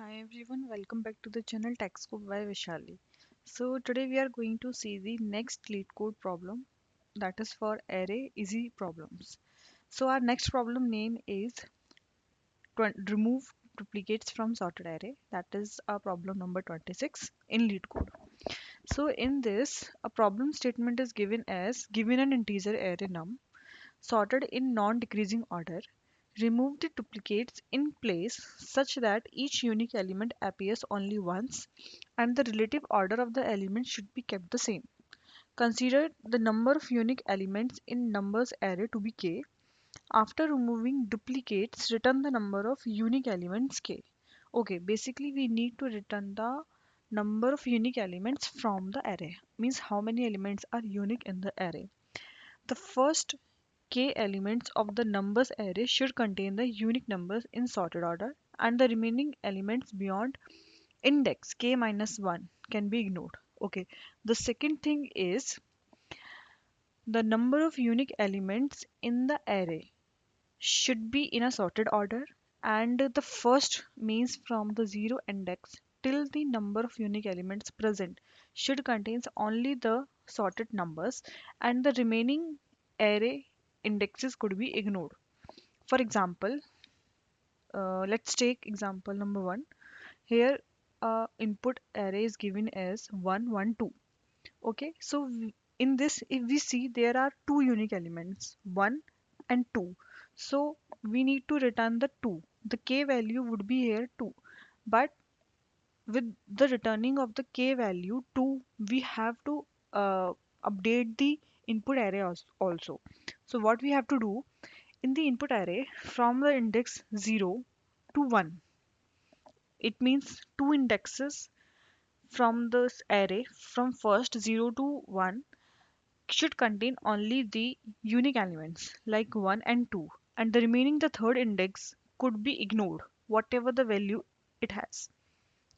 Hi everyone, welcome back to the channel TechScope by Vishali. So today we are going to see the next lead code problem, that is for array easy problems. So our next problem name is remove duplicates from sorted array. That is our problem number 26 in lead code. So in this, a problem statement is given as given an integer array num sorted in non-decreasing order. Remove the duplicates in place such that each unique element appears only once and the relative order of the elements should be kept the same. Consider the number of unique elements in numbers array to be k. After removing duplicates, return the number of unique elements k. Okay, basically we need to return the number of unique elements from the array. Means how many elements are unique in the array. The first k elements of the numbers array should contain the unique numbers in sorted order, and the remaining elements beyond index k minus 1 can be ignored. Okay, the second thing is the number of unique elements in the array should be in a sorted order, and the first means from the zero index till the number of unique elements present should contains only the sorted numbers, and the remaining array indexes could be ignored. For example, let's take example number one. Here, input array is given as 1, 1, 2. Okay, so in this, if we see there are two unique elements, 1 and 2. So we need to return the 2. The k value would be here 2. But with the returning of the k value 2, we have to update the input array also. So what we have to do in the input array from the index 0 to 1, it means two indexes from this array from first 0 to 1 should contain only the unique elements like 1 and 2, and the remaining the third index could be ignored whatever the value it has.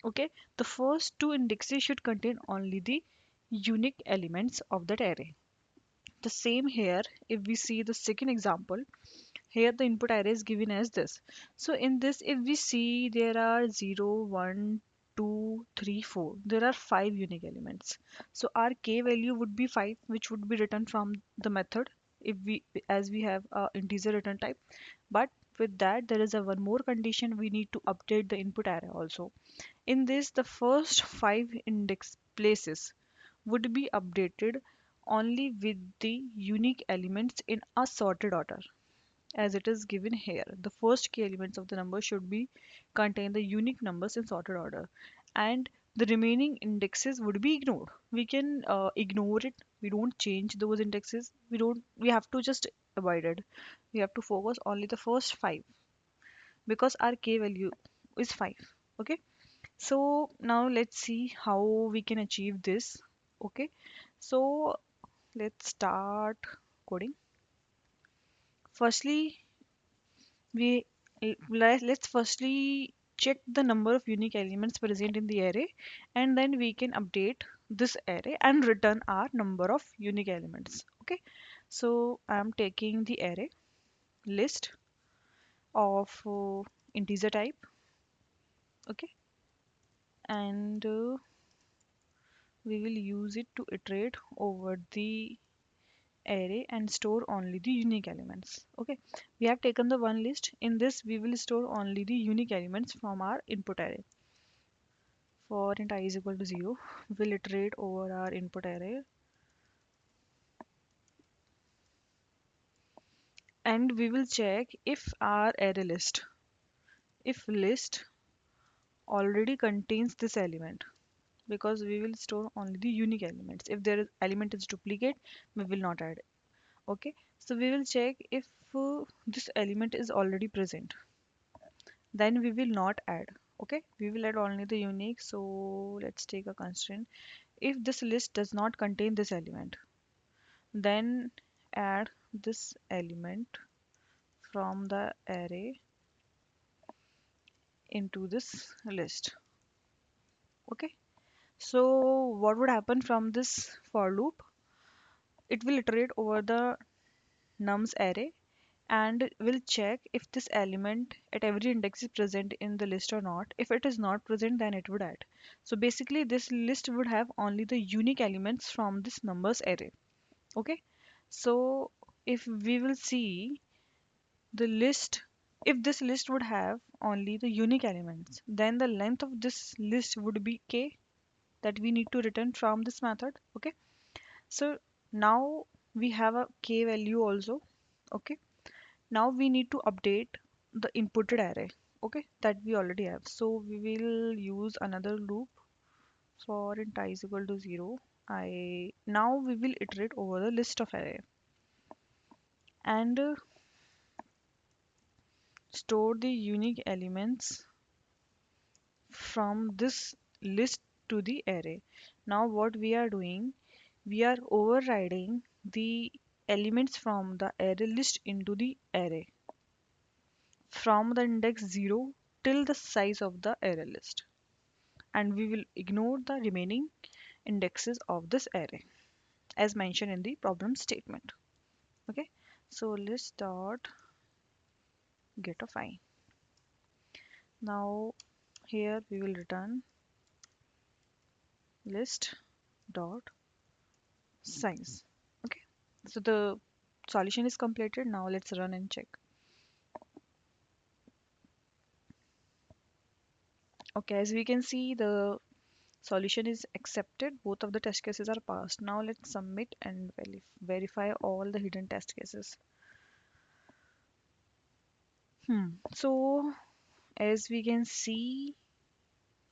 Okay, the first two indexes should contain only the unique elements of that array. The same here, if we see the second example, here the input array is given as this. So in this, if we see there are 0, 1, 2, 3, 4, there are 5 unique elements. So our k value would be 5, which would be written from the method if we as we have a integer return type. But with that there is a one more condition, we need to update the input array also. In this, the first 5 index places would be updated only with the unique elements in a sorted order as it is given here. The first key elements of the number should be contain the unique numbers in sorted order, and the remaining indexes would be ignored. We can ignore it. We don't change those indexes. We don't. We have to just avoid it. We have to focus only the first 5 because our k value is 5. Okay. So now let's see how we can achieve this. Okay. So let's start coding. Firstly, we let's firstly check the number of unique elements present in the array, and then we can update this array and return our number of unique elements. Okay, so I'm taking the array list of integer type. Okay, and we will use it to iterate over the array and store only the unique elements. Okay, we have taken the one list. In this we will store only the unique elements from our input array. For int I is equal to 0, we'll iterate over our input array, and we will check if our array list, if list already contains this element, because we will store only the unique elements. If there is element is duplicate, we will not add it. Okay, so we will check if this element is already present, then we will not add. Okay, we will add only the unique. So let's take a constraint. If this list does not contain this element, then add this element from the array into this list. Okay, so what would happen from this for loop? It will iterate over the nums array, and will check if this element at every index is present in the list or not. If it is not present, then it would add. So basically this list would have only the unique elements from this numbers array. Okay, so if we will see the list, if this list would have only the unique elements, then the length of this list would be k, that we need to return from this method. Okay, so now we have a k value also. Okay, now we need to update the inputted array, okay, that we already have. So we will use another loop for int I is equal to 0. I now we will iterate over the list of array and store the unique elements from this list to the array. Now what we are doing, we are overriding the elements from the array list into the array from the index 0 till the size of the array list, and we will ignore the remaining indexes of this array as mentioned in the problem statement. Okay, so list dot get of I. Now here we will return list dot size. Okay, so the solution is completed. Now let's run and check. Okay, as we can see, the solution is accepted. Both of the test cases are passed. Now let's submit and verify all the hidden test cases. So as we can see,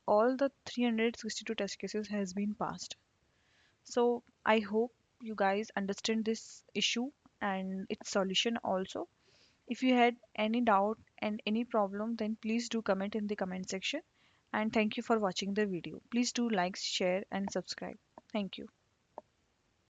all the 362 test cases has been passed. So I hope you guys understand this issue and its solution also. If you had any doubt and any problem, then please do comment in the comment section. And thank you for watching the video. Please do like, share and subscribe. Thank you.